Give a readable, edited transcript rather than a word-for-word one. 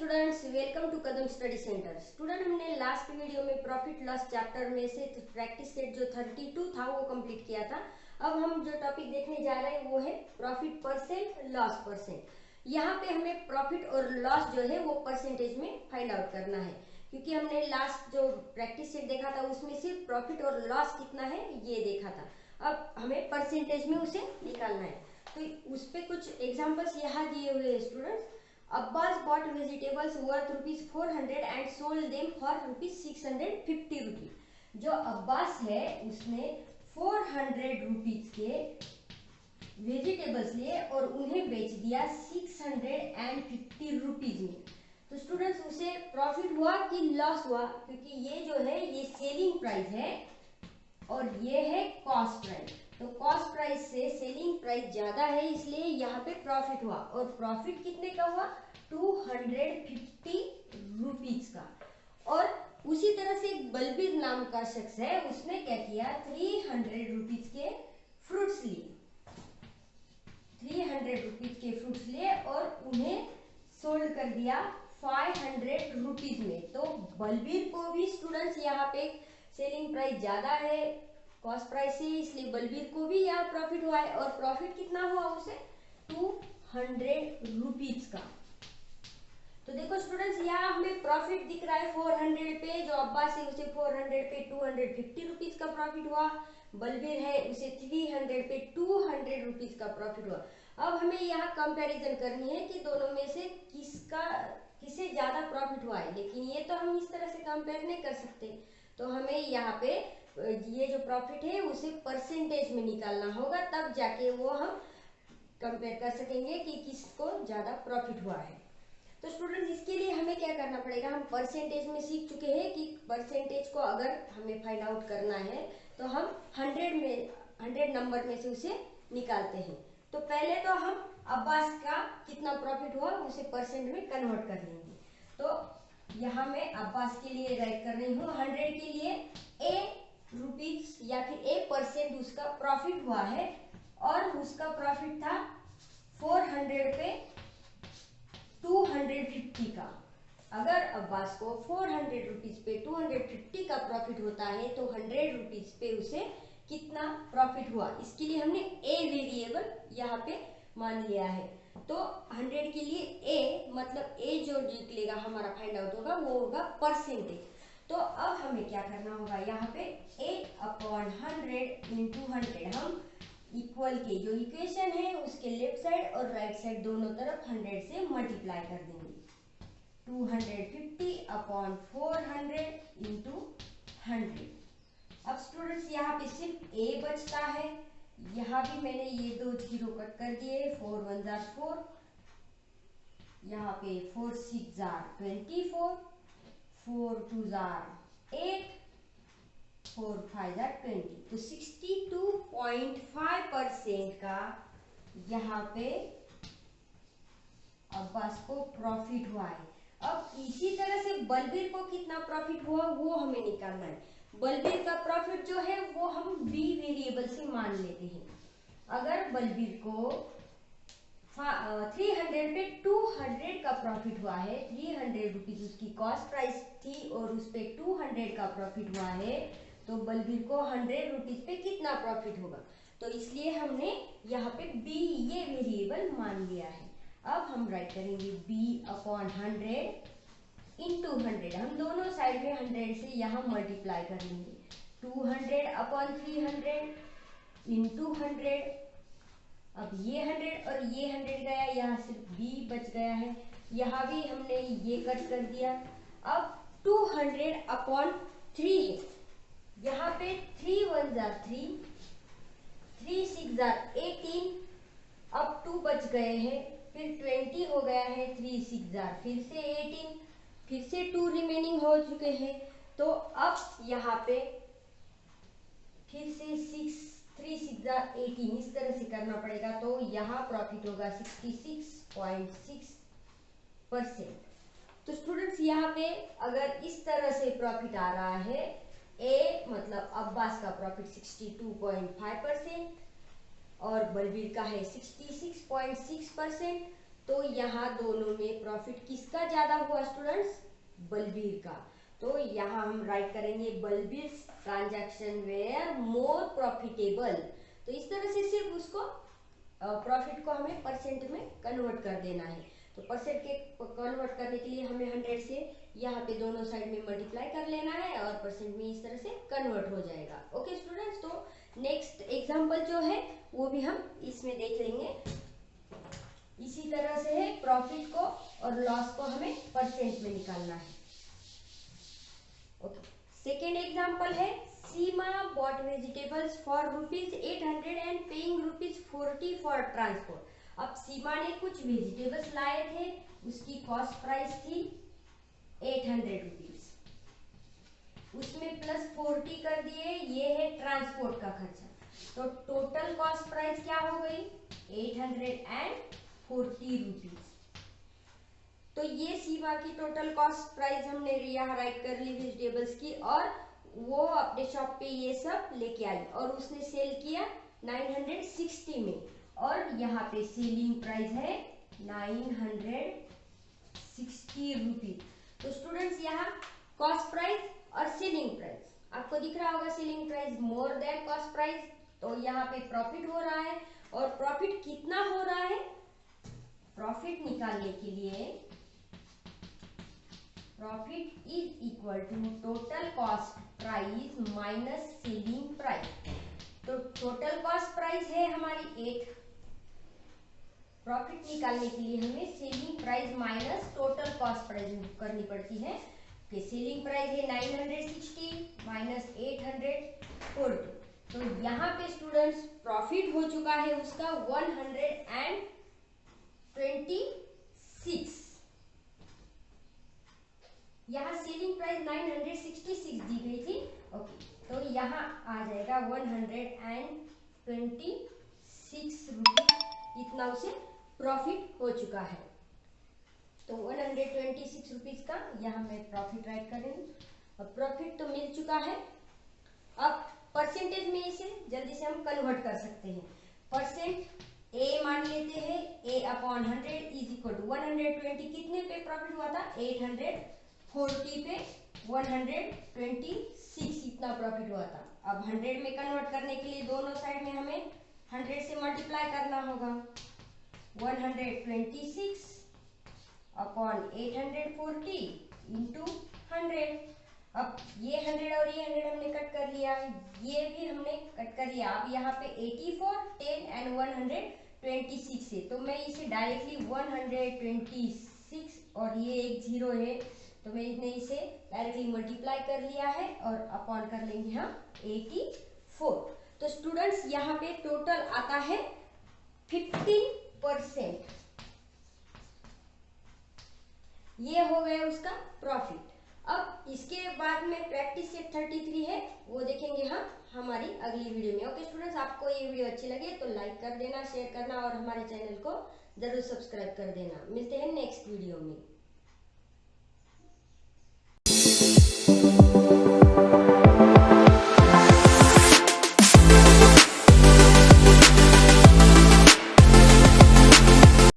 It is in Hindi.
Students, welcome to Kadam study centre. Student, हमने लास्ट वीडियो में प्रॉफिट लॉस चैप्टर में से प्रैक्टिस सेट जो 32 था वो कंप्लीट किया था। अब हम जो टॉपिक देखने जा रहे हैं वो है प्रॉफिट परसेंट, लॉस परसेंट। यहाँ पे हमें प्रॉफिट और लॉस जो है वो परसेंटेज में फाइंड आउट करना है, क्योंकि हमने लास्ट जो प्रैक्टिस सेट देखा था उसमें सिर्फ प्रॉफिट और लॉस कितना है ये देखा था। अब हमें परसेंटेज में उसे निकालना है। तो उस पर कुछ एग्जाम्पल्स यहाँ दिए हुए हैं students. Abbas bought vegetables worth ₹400 and sold them for ₹650। जो अब्बास है उसने 400 रुपीज के वेजिटेबल्स लिए और उन्हें बेच दिया 650 रुपीज में। तो स्टूडेंट्स, उसे प्रॉफिट हुआ कि लॉस हुआ? क्योंकि ये जो है ये सेलिंग प्राइस है और ये है कॉस्ट प्राइस। तो कॉस्ट प्राइस से सेलिंग प्राइस ज्यादा है, इसलिए यहाँ पे प्रॉफिट हुआ। और प्रॉफिट कितने का हुआ? 250 रुपीज का। और उसी तरह से एक बलबीर नाम का शख्स है, उसने क्या किया, 300 रुपीज के फ्रूट्स लिए। 300 रुपीज के फ्रूट्स लिए और उन्हें सोल्ड कर दिया 500 रुपीज में। तो बलबीर को भी स्टूडेंट्स यहाँ पे सेलिंग प्राइस ज्यादा है कॉस्ट प्राइस से, इसलिए बलबीर को भी यहाँ प्रॉफिट हुआ है। और प्रॉफिट कितना हुआ उसे? 200 रुपीज का। तो देखो स्टूडेंट्स, यहाँ हमें प्रॉफिट दिख रहा है 400 पे। जो अब्बास है उसे 400 पे 250 रुपीज का प्रॉफिट हुआ। बलबीर है उसे 300 पे 200 रुपीज का प्रॉफिट हुआ। अब हमें यहाँ कंपैरिजन करनी है कि दोनों में से किसे ज्यादा प्रॉफिट हुआ है। लेकिन ये तो हम इस तरह से कंपेयर नहीं कर सकते, तो हमें यहाँ पे ये जो प्रॉफिट है उसे परसेंटेज में निकालना होगा, तब जाके वो हम कंपेयर कर सकेंगे कि किसको ज्यादा प्रॉफिट हुआ है। तो स्टूडेंट्स, इसके लिए हमें क्या करना पड़ेगा? हम परसेंटेज में सीख चुके हैं कि परसेंटेज को अगर हमें फाइंड आउट करना है तो हम 100 नंबर में से उसे निकालते हैं। तो पहले तो हम अब्बास का कितना प्रॉफिट हुआ उसे परसेंट में कन्वर्ट कर लेंगे। तो यहाँ मैं अब्बास के लिए राइट कर रही हूँ 100 के लिए ए रुपीज या फिर A% उसका प्रॉफिट हुआ है, और उसका प्रॉफिट था 400 पे 250 का। अगर अब्बास को 400 रुपीज पे 250 का प्रॉफिट होता है तो 100 रुपीज पे उसे कितना प्रॉफिट हुआ, इसके लिए हमने ए वेरिएबल यहाँ पे मान लिया है। तो 100 के लिए ए मतलब ए जो निकलेगा हमारा फाइंड आउट होगा वो होगा परसेंटेज। तो अब हमें क्या करना होगा, यहाँ पे A/100 इंटू 100 हम इक्वल के जो इक्वेशन है उसके लेफ्ट साइड और राइट साइड दोनों तरफ 100 से मल्टीप्लाई कर देंगे। 250/400 इंटू 100। अब स्टूडेंट्स, यहाँ पे सिर्फ ए बचता है। यहाँ भी मैंने ये दो जीरो कट कर दिए। 4 1 जार 4, यहाँ पे 4 6 जार 24, 4 2 जार 8, 4 5 जार 20। तो 62.5% का यहाँ पे अब्बास को प्रॉफिट हुआ है। अब इसी तरह से बलबीर को कितना प्रॉफिट हुआ वो हमें निकालना है। बलबीर का प्रॉफिट जो है वो हम बी वेरिएबल से मान लेते हैं। अगर बलबीर को 300 पे 200 का प्रॉफिट हुआ है, 300 रुपीज उसकी कॉस्ट प्राइस थी और उस पे 200 का प्रॉफिट हुआ है, तो बलबीर को 100 रुपीज पे कितना प्रॉफिट होगा? तो इसलिए हमने यहाँ पे बी ये वेरिएबल मान लिया है। अब हम राइट करेंगे B/100 इंटू 100। हम दोनों साइड में 100 से यहाँ मल्टीप्लाई कर लेंगे। 200/300 इंटू 100। अब ये 100 और ये 100 गया, यहाँ सिर्फ B बच गया है। यहाँ भी हमने ये कट कर दिया। अब 200/3 है। यहाँ पे 3 1 जार 3, 3 6 जार 18। अब 2 बच गए हैं, फिर 20 हो गया है। 3 6 जार फिर से 18, फिर से 2 रिमेनिंग हो चुके हैं। तो अब यहाँ पे फिर से 3 6 जार 18 इस तरह से करना पड़ेगा। तो यहाँ प्रॉफिट होगा 66.6%। तो स्टूडेंट्स, यहाँ पे अगर इस तरह से प्रॉफिट आ रहा है, ए मतलब अब्बास का प्रॉफिट 62.5% और बलबीर का है 66.6%, तो यहाँ दोनों में प्रॉफिट किसका ज्यादा हुआ स्टूडेंट्स? बलबीर का। तो यहाँ हम राइट करेंगे Balbir transaction were more profitable. तो इस तरह से सिर्फ उसको प्रॉफिट को हमें परसेंट में कन्वर्ट कर देना है। तो परसेंट के कन्वर्ट करने के लिए हमें 100 से यहाँ पे दोनों साइड में मल्टीप्लाई कर लेना है और परसेंट में इस तरह से कन्वर्ट हो जाएगा। ओके स्टूडेंट्स, तो नेक्स्ट एग्जांपल जो है वो भी हम इसमें देख लेंगे। इसी तरह से है, प्रॉफिट को और लॉस को हमें परसेंट में निकालना है। ओके, सेकेंड एग्जांपल है Seema bought vegetables for ₹800 and paying ₹40 for transport. अब सीमा ने कुछ वेजिटेबल्स लाए थे, उसकी कॉस्ट प्राइस थी 800 रुपीज, उसमें प्लस 40 कर दिए, ये है ट्रांसपोर्ट का खर्चा। तो टोटल कॉस्ट प्राइस क्या हो गई? 840 रुपीज। तो ये सीमा की टोटल कॉस्ट प्राइस हमने यहाँ राइट कर ली वेजिटेबल्स की, और वो अपने शॉप पे ये सब लेके आई और उसने सेल किया 960 में, और यहाँ पे सेलिंग प्राइस है 960 रुपीज। तो स्टूडेंट्स यहाँ कॉस्ट प्राइस और सेलिंग प्राइस आपको दिख रहा होगा, selling price more than cost price, तो यहाँ पे प्रॉफिट हो रहा है। और प्रॉफिट कितना हो रहा है? प्रॉफिट निकालने के लिए profit is equal to total cost price minus selling price. तो टोटल कॉस्ट प्राइस है हमारी 8, प्रॉफिट निकालने के लिए हमें selling price minus total cost price करनी पड़ती है। कि सेलिंग प्राइस है 960 माइनस 840। तो यहाँ पे स्टूडेंट्स प्रॉफिट हो चुका है उसका 126। यहाँ सेलिंग प्राइस 966 दी गई थी। ओके, तो यहाँ आ जाएगा 126 रुपीज, इतना उसे प्रॉफिट हो चुका है। तो 126 रुपीज का यहाँ मैं प्रॉफिट राइट करेंगे। अब प्रॉफिट तो मिल चुका है, अब परसेंटेज में इसे जल्दी से हम कन्वर्ट कर सकते हैं। परसेंट ए मान लेते हैं, a upon 100 is equal to 120 कितने पे प्रॉफिट हुआ था? 840 पे 126 इतना प्रॉफिट हुआ था। अब 100 में कन्वर्ट करने के लिए दोनों साइड में हमें 100 से मल्टीप्लाई करना होगा। 126 अपॉन 840 इंटू 100। अब ये 100 और ये 100 हमने कट कर लिया, ये भी हमने कट कर लिया। अब यहाँ पे 84, 10 एंड 126 है, तो मैं इसे डायरेक्टली 126 और ये एक 0 है, तो मैंने इसे डायरेक्टली मल्टीप्लाई कर लिया है और अपॉन कर लेंगे हम 84। तो स्टूडेंट्स यहाँ पे टोटल आता है 15%। ये हो गया उसका प्रॉफिट। अब इसके बाद में प्रैक्टिस सेट 33 है, वो देखेंगे हम हमारी अगली वीडियो में। ओके स्टूडेंट्स, आपको ये वीडियो अच्छी लगे तो लाइक कर देना, शेयर करना और हमारे चैनल को जरूर सब्सक्राइब कर देना। मिलते हैं नेक्स्ट वीडियो में।